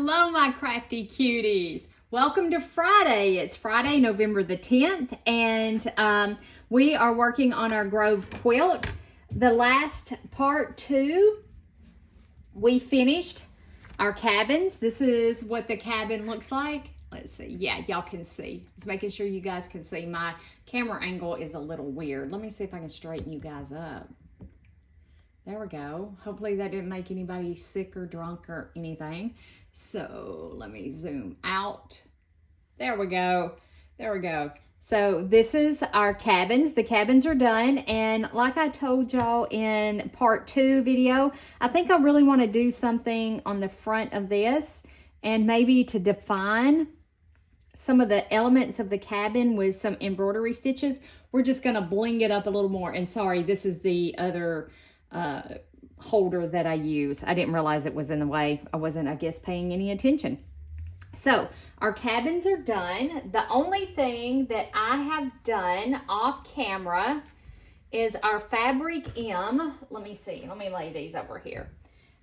Hello, my crafty cuties. Welcome to Friday. It's Friday, November the 10th, and we are working on our Grove Quilt. The last part 2, we finished our cabins. This is what the cabin looks like. Let's see. Yeah, y'all can see. Just making sure you guys can see. My camera angle is a little weird. Let me see if I can straighten you guys up. There we go. Hopefully that didn't make anybody sick or drunk or anything. So let me zoom out. There we go. There we go. So this is our cabins. The cabins are done. And like I told y'all in part 2 video, I think I really want to do something on the front of this and maybe to define some of the elements of the cabin with some embroidery stitches. We're just going to bling it up a little more. And sorry, this is the other holder that I use. I didn't realize it was in the way. I wasn't, I guess, paying any attention. So our cabins are done. The only thing that I have done off camera is our fabric M. Let me see. Let me lay these over here.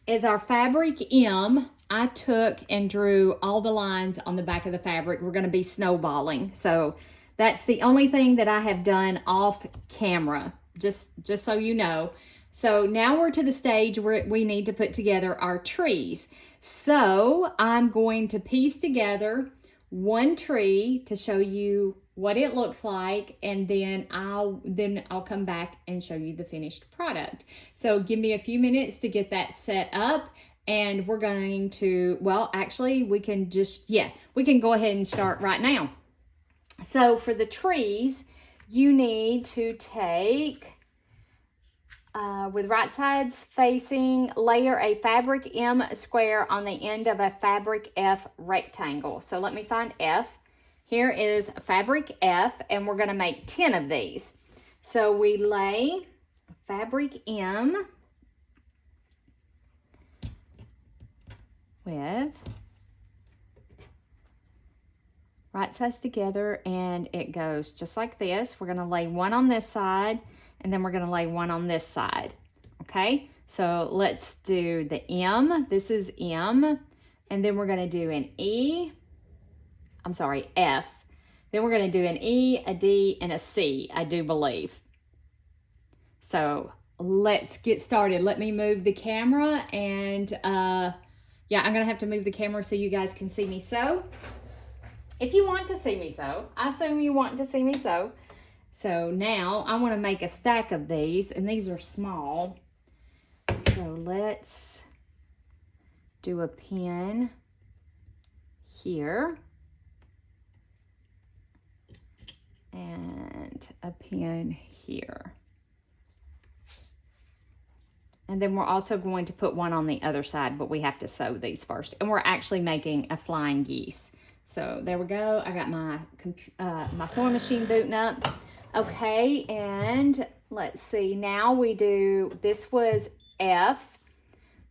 Is our fabric M. I took and drew all the lines on the back of the fabric. We're going to be snowballing. So that's the only thing that I have done off camera. Just so you know. So now we're to the stage where we need to put together our trees. So I'm going to piece together one tree to show you what it looks like, and then I'll come back and show you the finished product. So give me a few minutes to get that set up, and we're going to, well, actually we can go ahead and start right now. So for the trees, you need to take with right sides facing, layer a fabric M square on the end of a fabric F rectangle. So let me find F. Here is fabric F, and we're going to make 10 of these. So we lay fabric M with right sides together, and it goes just like this. We're going to lay one on this side, and then we're going to lay one on this side. Okay, so let's do the M. This is M. And then we're going to do an E. I'm sorry, F. Then we're going to do an E, a D, and a C, I do believe. So let's get started. Let me move the camera, and yeah, I'm going to have to move the camera so you guys can see me sew. If you want to see me sew, I assume you want to see me sew. So now I want to make a stack of these, and these are small. So let's do a pin here and a pin here. And then we're also going to put one on the other side, but we have to sew these first. And we're actually making a flying geese. So there we go. I got my sewing machine booting up. Okay, and let's see. Now we do, this was F.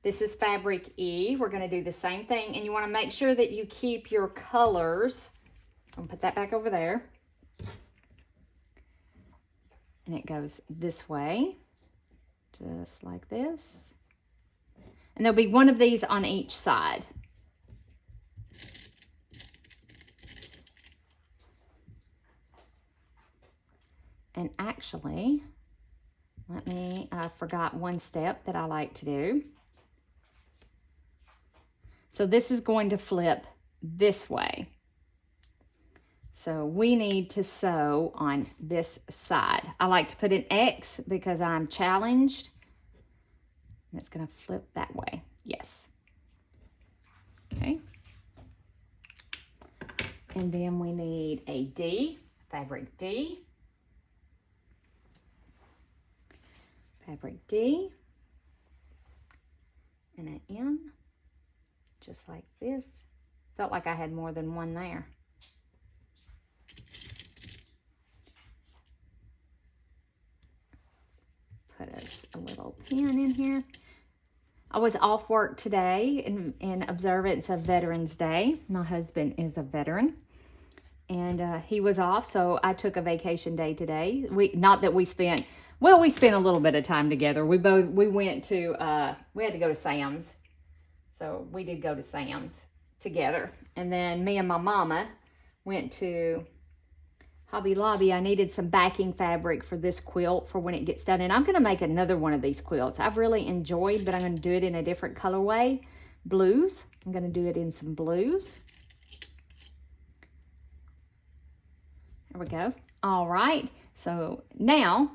This is fabric E. We're going to do the same thing. And you want to make sure that you keep your colors. I'll put that back over there. And it goes this way, just like this. And there'll be one of these on each side. And actually, I forgot one step that I like to do. So this is going to flip this way. So we need to sew on this side. I like to put an X because I'm challenged. And it's going to flip that way. Yes. Okay. And then we need a D, fabric D. Fabric D, and an M, just like this. Felt like I had more than one there. Put a little pin in here. I was off work today in observance of Veterans Day. My husband is a veteran, and he was off, so I took a vacation day today. Not that we spent... Well, we spent a little bit of time together. We went to, we had to go to Sam's. So we did go to Sam's together. And then me and my mama went to Hobby Lobby. I needed some backing fabric for this quilt for when it gets done. And I'm going to make another one of these quilts. I've really enjoyed, but I'm going to do it in a different colorway. Blues. I'm going to do it in some blues. There we go. All right. So now,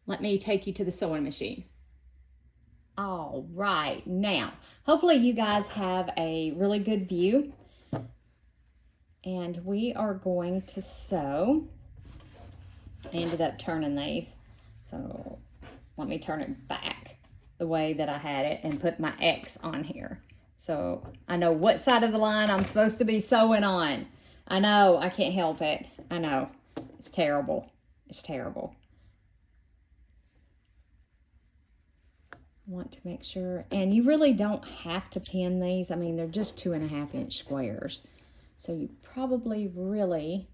let me take you to the sewing machine. All right. Now, hopefully you guys have a really good view. And we are going to sew. I ended up turning these. So let me turn it back the way that I had it and put my X on here. So I know what side of the line I'm supposed to be sewing on. I know, I can't help it. I know, it's terrible. It's terrible. I want to make sure, and you really don't have to pin these. I mean, they're just 2.5 inch squares. So you probably really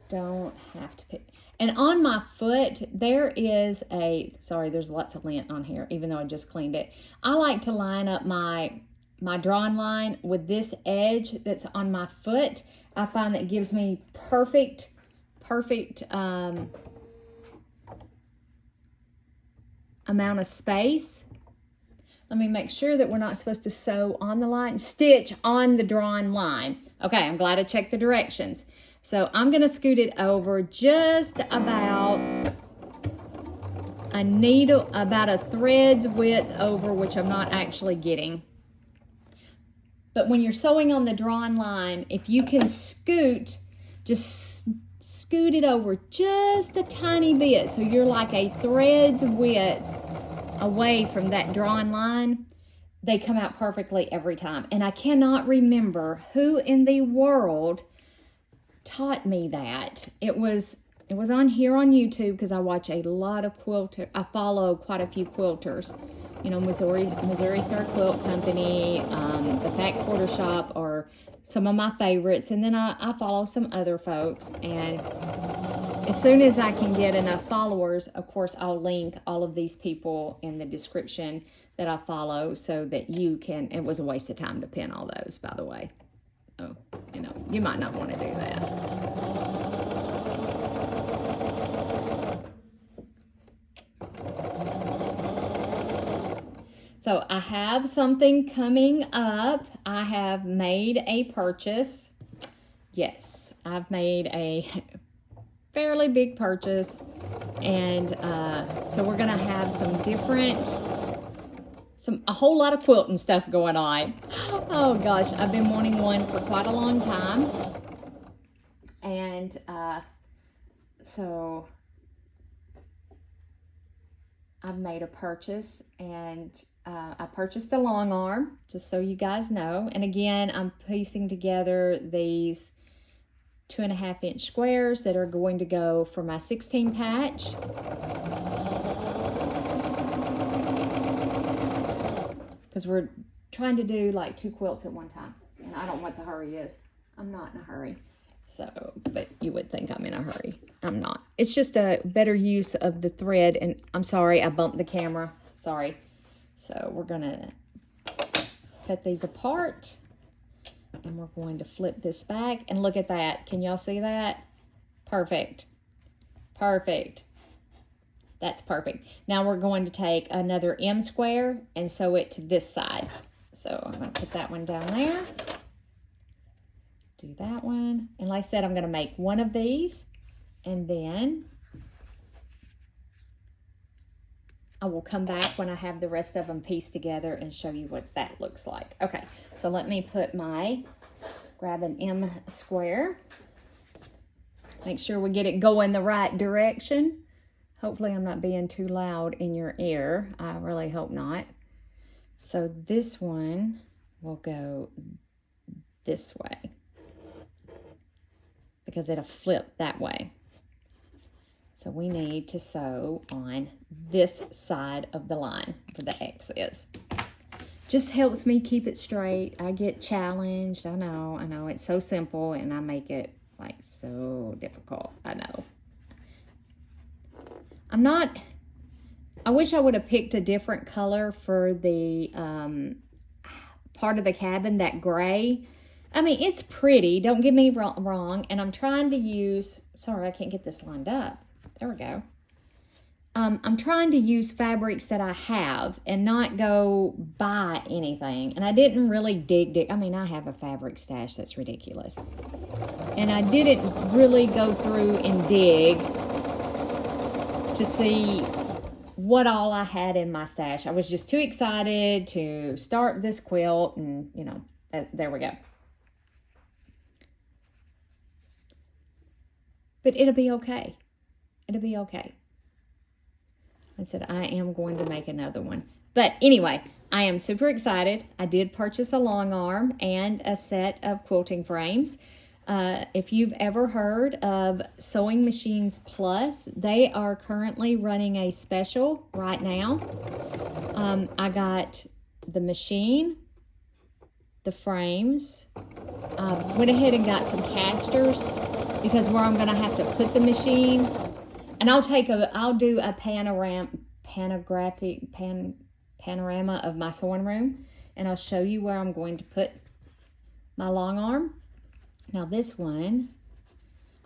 don't have to pick. And on my foot, there is a, sorry, there's lots of lint on here, even though I just cleaned it. I like to line up my drawn line with this edge that's on my foot. I find that gives me perfect amount of space. Let me make sure that we're not supposed to sew on the line, stitch on the drawn line. Okay, I'm glad I checked the directions. So I'm gonna scoot it over just about a needle, about a thread's width over, which I'm not actually getting. But when you're sewing on the drawn line, if you can scoot, just scoot it over just a tiny bit, so you're like a thread's width away from that drawn line, they come out perfectly every time. And I cannot remember who in the world taught me that. It was on here on YouTube, because I watch a lot of quilters. I follow quite a few quilters. You know, Missouri Star Quilt Company, the Fat Quarter Shop are some of my favorites. And then I follow some other folks. And as soon as I can get enough followers, of course, I'll link all of these people in the description that I follow, so that you can, it was a waste of time to pin all those, by the way. Oh, you know, you might not want to do that. So I have something coming up. I have made a purchase. Yes, I've made a fairly big purchase. And so we're gonna have a whole lot of quilting stuff going on. Oh gosh, I've been wanting one for quite a long time. And so I've made a purchase, and I purchased the long arm, just so you guys know. And again, I'm piecing together these 2.5 inch squares that are going to go for my 16 patch. Because we're trying to do like 2 quilts at one time. And I don't know what the hurry is. I'm not in a hurry. So, but you would think I'm in a hurry. I'm not. It's just a better use of the thread. And I'm sorry, I bumped the camera. Sorry. So we're going to cut these apart. And we're going to flip this back. And look at that. Can y'all see that? Perfect. Perfect. That's perfect. Now we're going to take another M square and sew it to this side. So I'm going to put that one down there. Do that one. And like I said, I'm going to make one of these. And then I will come back when I have the rest of them pieced together and show you what that looks like. Okay, so let me grab an M square. Make sure we get it going the right direction. Hopefully I'm not being too loud in your ear. I really hope not. So this one will go this way, because it'll flip that way. So we need to sew on this side of the line where the X is. Just helps me keep it straight. I get challenged. I know. It's so simple, and I make it like so difficult. I know. I wish I would have picked a different color for the part of the cabin, that gray. I mean, it's pretty, don't get me wrong. And I'm trying to use, sorry, I can't get this lined up. There we go. I'm trying to use fabrics that I have and not go buy anything. And I didn't really dig. I mean, I have a fabric stash that's ridiculous. And I didn't really go through and dig to see what all I had in my stash. I was just too excited to start this quilt, and you know, there we go. But it'll be okay. It'll be okay. I said I am going to make another one. But anyway, I am super excited. I did purchase a long arm and a set of quilting frames. If you've ever heard of Sewing Machines Plus, they are currently running a special right now. I got the machine, the frames. I went ahead and got some casters because where I'm going to have to put the machine. And I'll do a panorama of my sewing room, and I'll show you where I'm going to put my long arm. Now this one,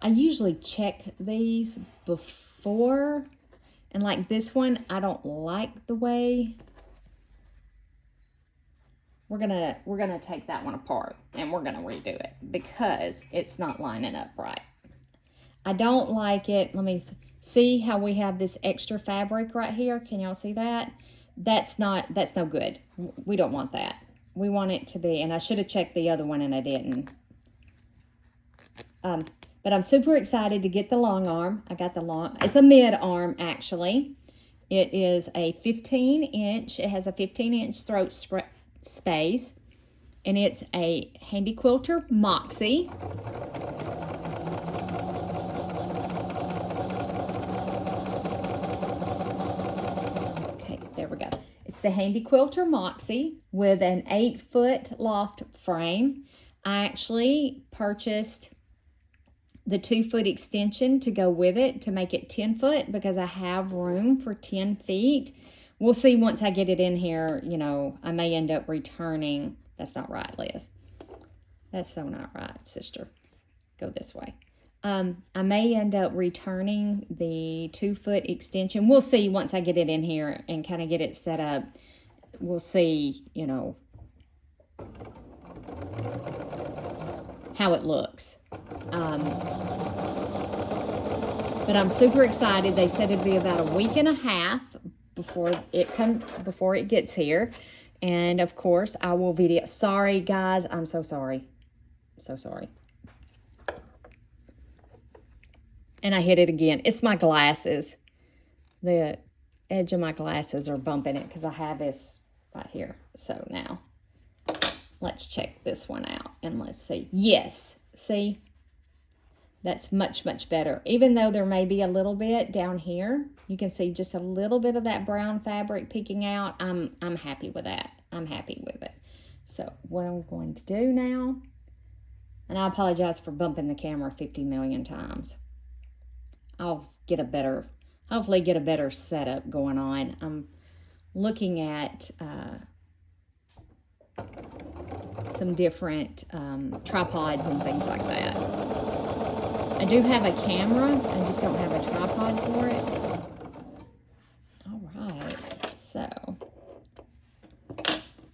I usually check these before, and like this one, I don't like the way. We're gonna take that one apart and we're gonna redo it because it's not lining up right. I don't like it. Let me see how we have this extra fabric right here. Can y'all see that? That's no good. We don't want that. We want it to be, and I should have checked the other one and I didn't. But I'm super excited to get the long arm. I got the long, it's a mid arm actually. It is a 15-inch, it has a 15-inch throat space, and it's a Handy Quilter Moxie. There we go. It's the Handy Quilter Moxie with an 8-foot loft frame. I actually purchased the 2-foot extension to go with it to make it 10 foot because I have room for 10 feet. We'll see once I get it in here, you know, I may end up returning. That's not right, Liz. That's so not right, sister. Go this way. I may end up returning the 2-foot extension. We'll see once I get it in here and kind of get it set up. We'll see, you know, how it looks. But I'm super excited. They said it'd be about a week and a half before it gets here. And of course, I will video. Sorry, guys. I'm so sorry. So sorry. And I hit it again. It's my glasses. The edge of my glasses are bumping it because I have this right here. So now, let's check this one out and let's see. Yes, see? That's much, much better. Even though there may be a little bit down here, you can see just a little bit of that brown fabric peeking out. I'm happy with that. I'm happy with it. So what I'm going to do now, and I apologize for bumping the camera 50 million times. I'll get a better, hopefully get a better setup going on. I'm looking at some different tripods and things like that. I do have a camera, I just don't have a tripod for it. All right, so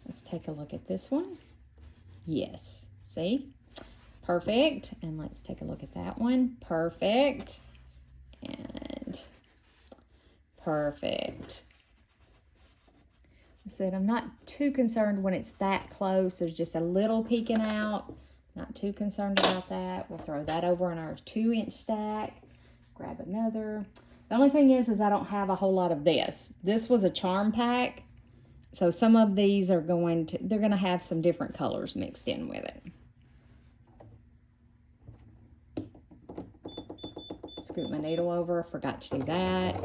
let's take a look at this one. Yes, see? Perfect. And let's take a look at that one. Perfect. And perfect. I said I'm not too concerned when it's that close. There's just a little peeking out. Not too concerned about that. We'll throw that over in our 2-inch stack. Grab another. The only thing is I don't have a whole lot of this. This was a charm pack. So some of these are they're going to have some different colors mixed in with it. Scoot my needle over, forgot to do that.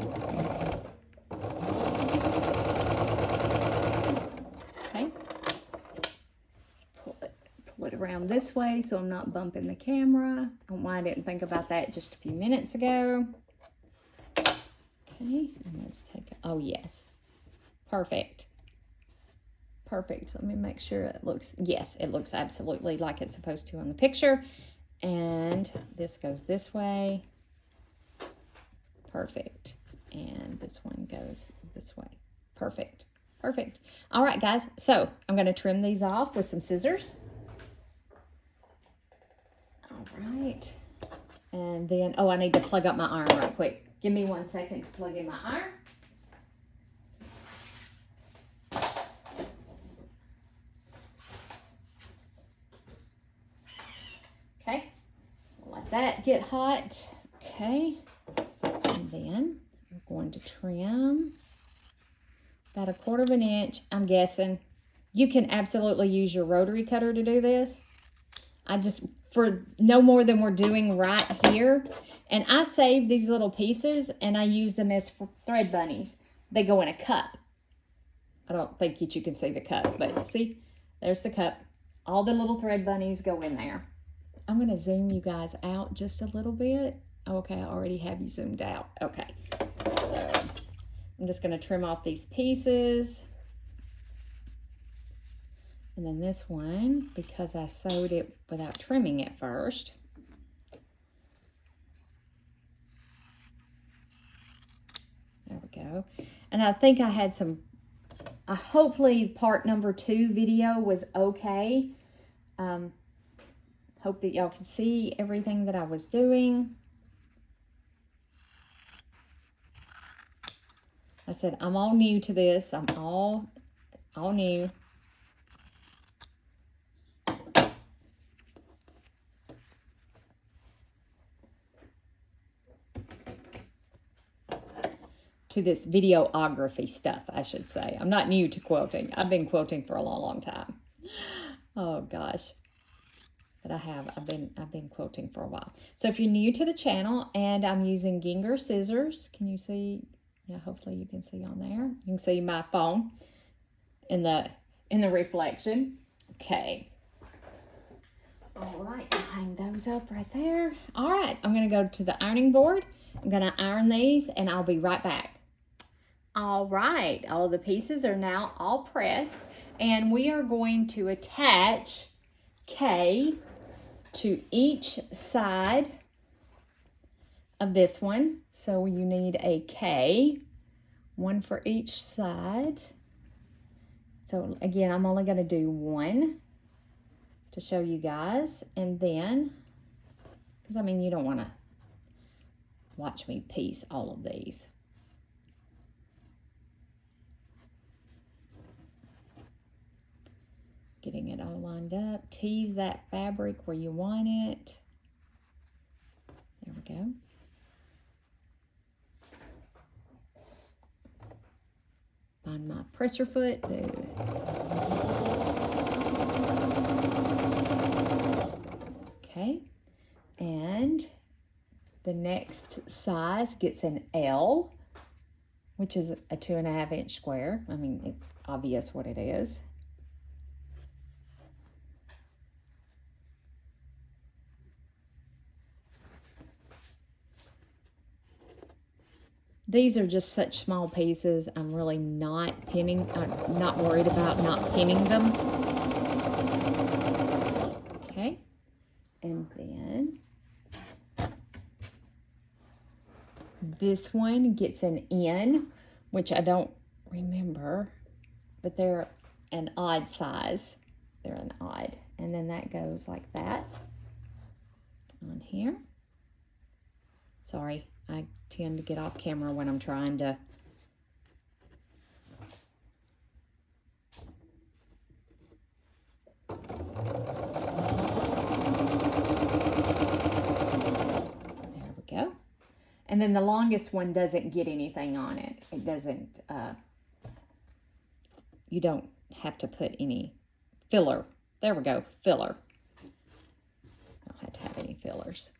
Okay. Pull it around this way so I'm not bumping the camera. I don't know why I didn't think about that just a few minutes ago. Okay, and let's take oh yes. Perfect. perfect. Let me make sure it looks, yes, it looks absolutely like it's supposed to on the picture. And this goes this way. Perfect. And this one goes this way. Perfect. Perfect. All right, guys. So I'm going to trim these off with some scissors. All right. And then, oh, I need to plug up my iron right quick. Give me 1 second to plug in my iron. Okay. Let that get hot. Okay. And then I'm going to trim about 1/4 of an inch. I'm guessing you can absolutely use your rotary cutter to do this. I just, for no more than we're doing right here. And I save these little pieces and I use them as thread bunnies. They go in a cup. I don't think that you can see the cup, but see, there's the cup. All the little thread bunnies go in there. I'm going to zoom you guys out just a little bit. Okay, I already have you zoomed out. Okay, so I'm just going to trim off these pieces. And then this one, because I sewed it without trimming it first. There we go. And I think I had some, hopefully part number 2 video was okay. Hope that y'all can see everything that I was doing. I said, I'm all new to this. I'm all new. To this videography stuff, I should say. I'm not new to quilting. I've been quilting for a long, long time. Oh gosh. But I've been quilting for a while. So if you're new to the channel, and I'm using Ginger scissors, can you see? Yeah, hopefully you can see on there. You can see my phone in the reflection. Okay. All right, hang those up right there. All right, I'm gonna go to the ironing board. I'm gonna iron these and I'll be right back. All right, all of the pieces are now all pressed, and we are going to attach K to each side of this one. So you need a K, one for each side. So again, I'm only going to do one to show you guys, and then, because I mean, you don't want to watch me piece all of these. Getting it all lined up. Tease that fabric where you want it. There we go. Find my presser foot. Okay. And the next size gets an L, which is a 2.5 inch square. I mean, it's obvious what it is. These are just such small pieces. I'm really not pinning, I'm not worried about not pinning them. Okay. And then this one gets an N, which I don't remember, but they're an odd size. They're an odd. And then that goes like that on here. Sorry, I tend to get off camera when I'm trying to there we go. And then the longest one doesn't get anything on it. It doesn't, you don't have to put any filler. There we go, filler. I don't have to have any fillers.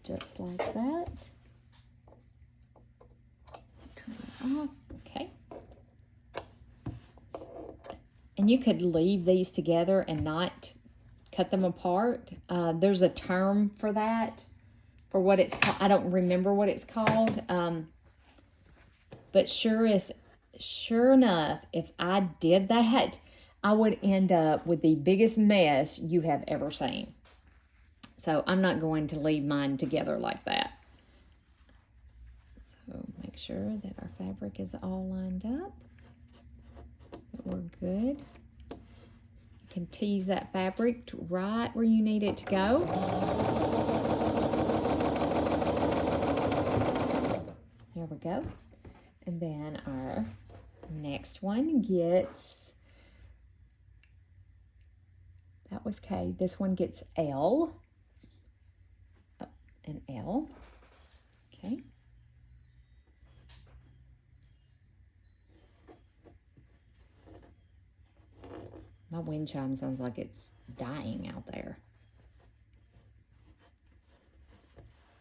Just like that. Turn it off. Okay. And you could leave these together and not cut them apart. There's a term for that, for what it's called. I don't remember what it's called. But sure enough, if I did that, I would end up with the biggest mess you have ever seen. So I'm not going to leave mine together like that. So make sure that our fabric is all lined up, that we're good. You can tease that fabric right where you need it to go. There we go. And then our next one gets, that was K. This one gets L. An L. Okay. My wind chime sounds like it's dying out there.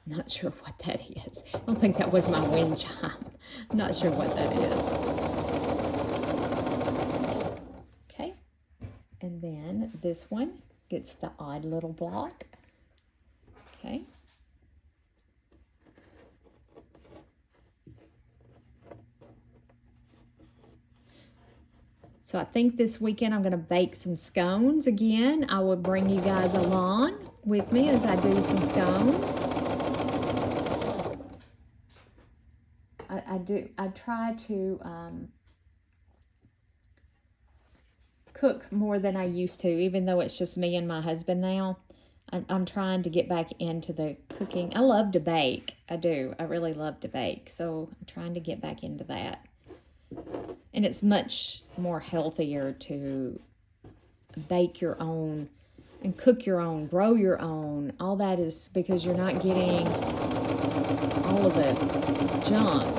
Not sure what that is. I don't think that was my wind chime. I'm not sure what that is. Okay. And then this one gets the odd little block. Okay. So I think this weekend I'm going to bake some scones again. I will bring you guys along with me as I do some scones. I try to cook more than I used to, even though it's just me and my husband now. I'm trying to get back into the cooking. I love to bake. I do. I really love to bake. So I'm trying to get back into that. And it's much more healthier to bake your own and cook your own, grow your own. All that is because you're not getting all of the junk.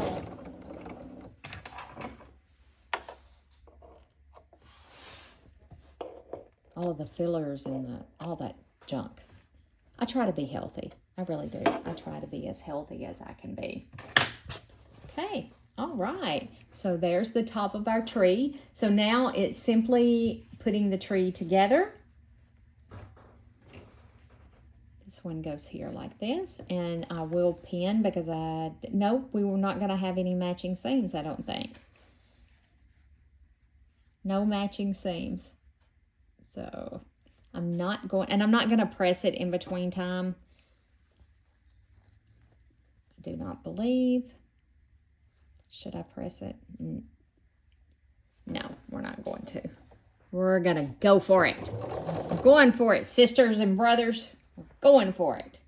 All of the fillers and all that junk. I try to be healthy. I really do. I try to be as healthy as I can be. Okay. All right, so there's the top of our tree. So now it's simply putting the tree together. This one goes here like this, and I will pin because no, we were not going to have any matching seams, I don't think. No matching seams. So I'm not going to press it in between time. I do not believe. Should I press it? No, we're not going to. We're going to go for it. We're going for it, sisters and brothers. We're going for it.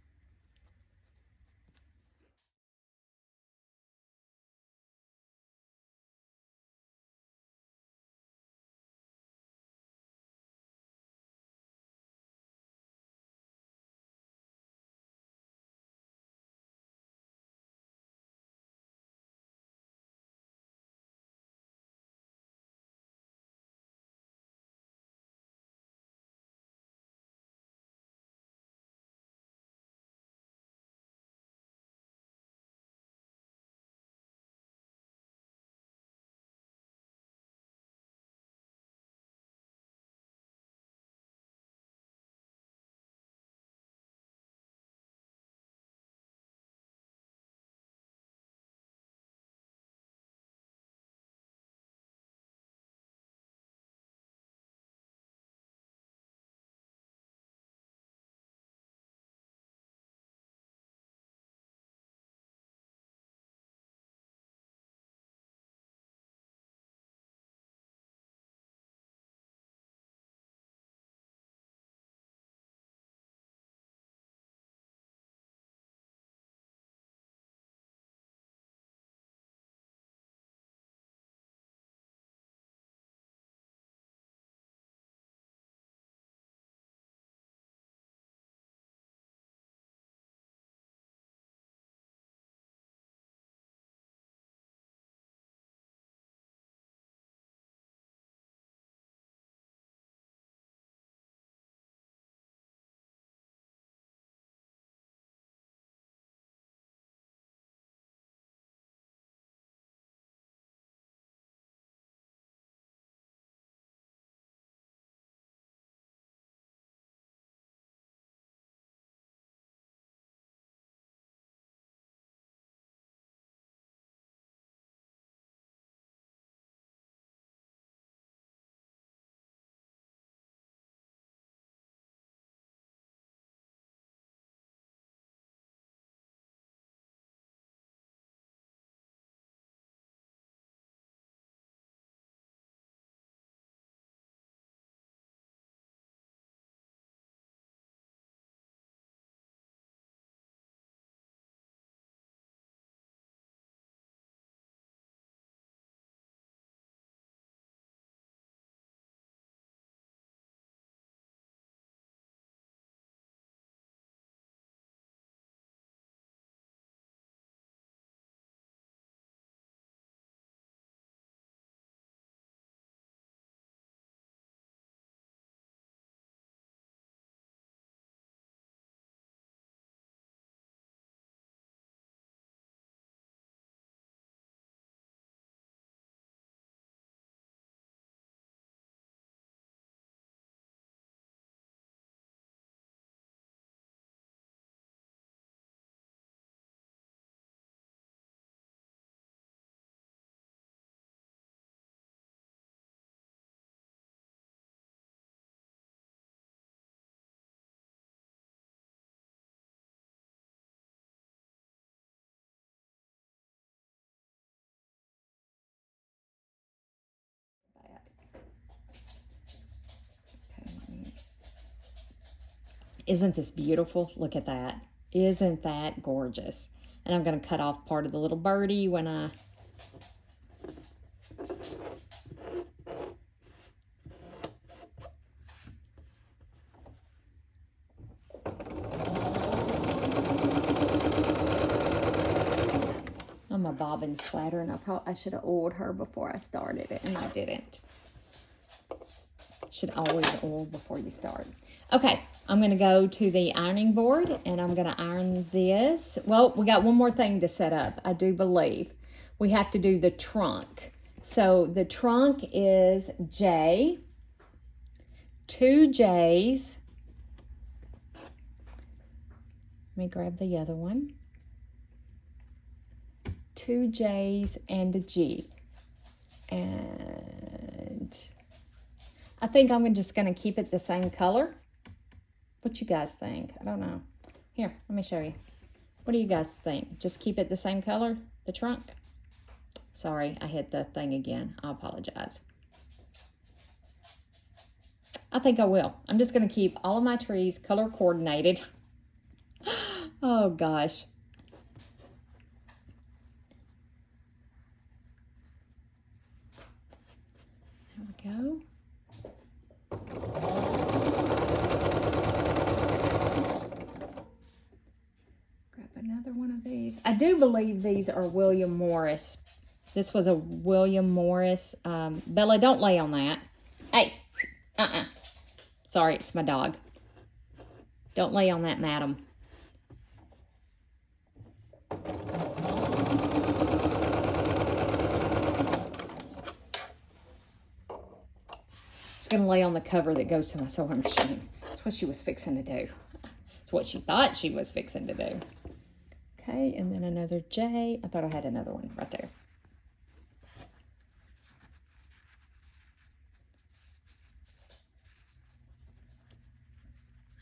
Isn't this beautiful? Look at that. Isn't that gorgeous? And I'm going to cut off part of the little birdie when I... Oh, my bobbin's flatter, and I should have oiled her before I started it, and I didn't. Should always oil before you start. Okay, I'm going to go to the ironing board, and I'm going to iron this. Well, we got one more thing to set up, I do believe. We have to do the trunk. So the trunk is J, 2 J's. Let me grab the other one. 2 J's and a G. And I think I'm just going to keep it the same color. What you guys think? I don't know. Here, let me show you. What do you guys think? Just keep it the same color, the trunk? Sorry, I hit the thing again. I apologize. I think I will. I'm just going to keep all of my trees color coordinated. Oh, gosh. There we go. Grab another one of these. I do believe these are William Morris. This was a William Morris. Bella, don't lay on that. Hey, Sorry, it's my dog. Don't lay on that, madam. Just gonna lay on the cover that goes to my sewing machine. That's what she was fixing to do. It's what she thought she was fixing to do. Okay, and then another J. I thought I had another one right there.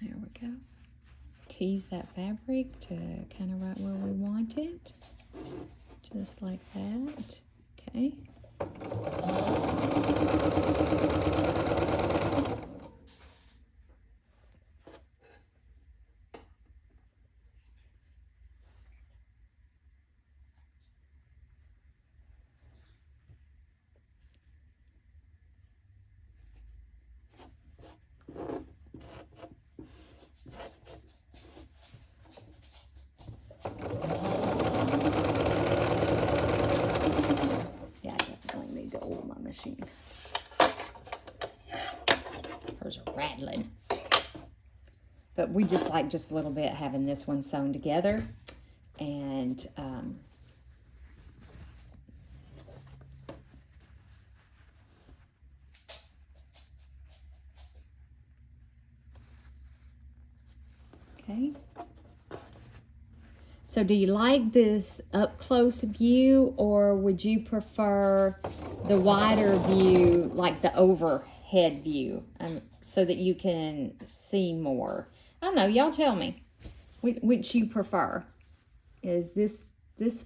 There we go. Tease that fabric to kind of right where we want it. Just like that. Okay. Machine. Hers are rattling. But we just like just a little bit having this one sewn together. And okay. So do you like this up close view, or would you prefer the wider view, like the overhead view, so that you can see more? I don't know, y'all tell me which you prefer. Is this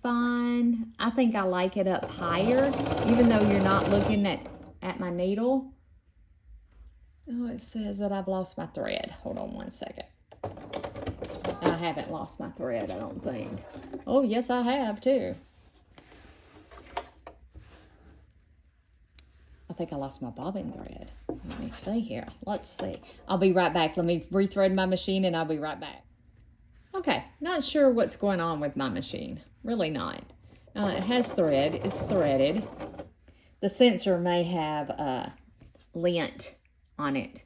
fine? I think I like it up higher, even though you're not looking at my needle. Oh, it says that I've lost my thread. Hold on one second. I haven't lost my thread, I don't think. Oh, yes, I have, too. I think I lost my bobbin thread. Let me see here. Let's see. I'll be right back. Let me rethread my machine, and I'll be right back. Okay, not sure what's going on with my machine. Really not. It has thread. It's threaded. The sensor may have lint on it.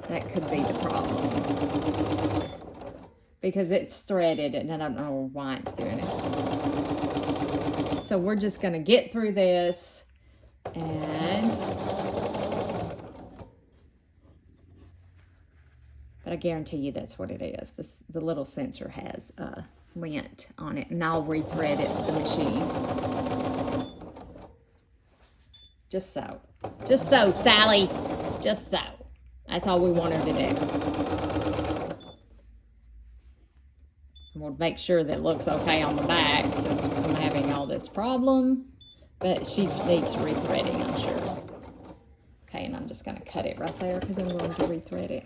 That could be the problem. Because it's threaded, and I don't know why it's doing it. So we're just going to get through this, and but I guarantee you that's what it is. The little sensor has lint on it, and I'll rethread it with the machine. Just so, Sally. Just so. That's all we want her to do. We'll make sure that it looks okay on the back, since I'm having all this problem. But she needs rethreading, I'm sure. Okay, and I'm just going to cut it right there because I'm going to rethread it.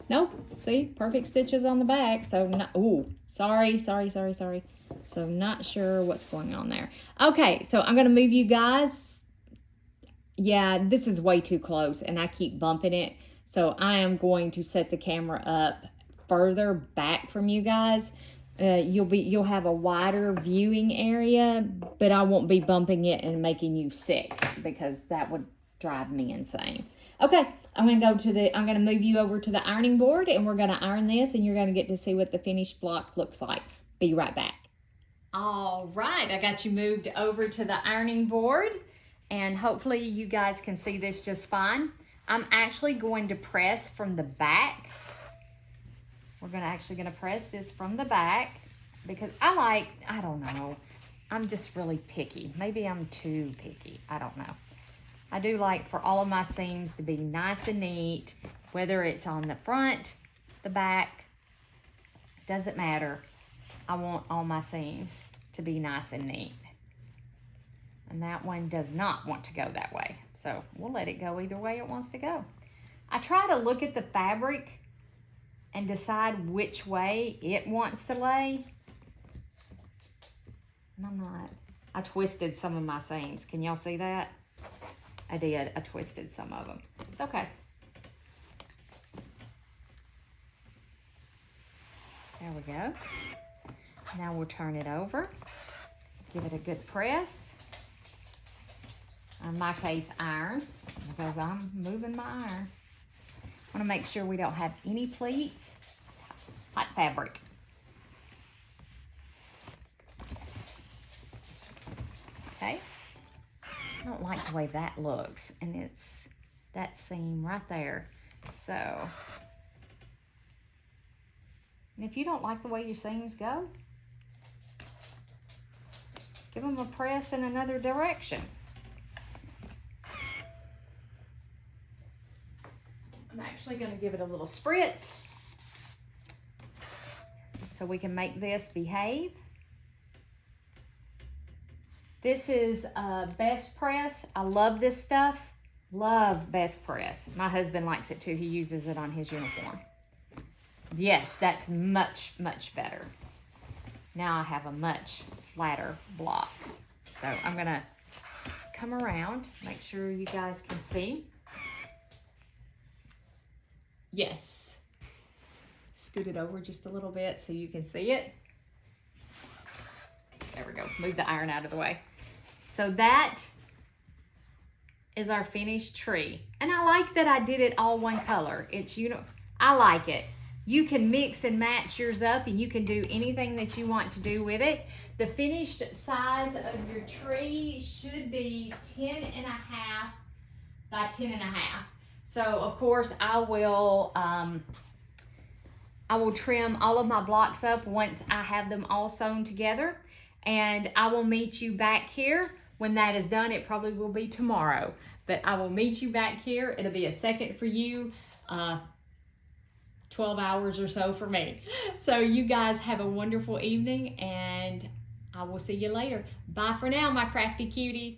Nope, see, perfect stitches on the back. So, ooh, sorry. So not sure what's going on there. Okay, so I'm gonna move you guys. Yeah, this is way too close and I keep bumping it. So I am going to set the camera up further back from you guys. You'll have a wider viewing area, but I won't be bumping it and making you sick because that would drive me insane. Okay, I'm gonna move you over to the ironing board and we're gonna iron this and you're gonna get to see what the finished block looks like. Be right back. All right, I got you moved over to the ironing board and hopefully you guys can see this just fine. I'm actually going to press from the back. We're actually gonna press this from the back because I don't know, I'm just really picky. Maybe I'm too picky, I don't know. I do like for all of my seams to be nice and neat, whether it's on the front, the back, doesn't matter. I want all my seams to be nice and neat. And that one does not want to go that way. So we'll let it go either way it wants to go. I try to look at the fabric and decide which way it wants to lay. And I twisted some of my seams. Can y'all see that? I did. I twisted some of them. It's okay. There we go. Now we'll turn it over. Give it a good press. In my case, iron, because I'm moving my iron. I want to make sure we don't have any pleats. Hot fabric. Okay. I don't like the way that looks, and it's that seam right there. So, and if you don't like the way your seams go, give them a press in another direction. I'm actually going to give it a little spritz so we can make this behave. This is Best Press. I love this stuff. Love Best Press. My husband likes it too. He uses it on his uniform. Yes, that's much, much better. Now I have a much flatter block. So I'm going to come around, make sure you guys can see. Yes. Scoot it over just a little bit so you can see it. There we go. Move the iron out of the way. So that is our finished tree. And I like that I did it all one color. I like it. You can mix and match yours up and you can do anything that you want to do with it. The finished size of your tree should be 10.5 by 10.5. So of course I will trim all of my blocks up once I have them all sewn together, and I will meet you back here when that is done. It probably will be tomorrow, but I will meet you back here. It'll be a second for you, 12 hours or so for me. So you guys have a wonderful evening and I will see you later. Bye for now, my crafty cuties.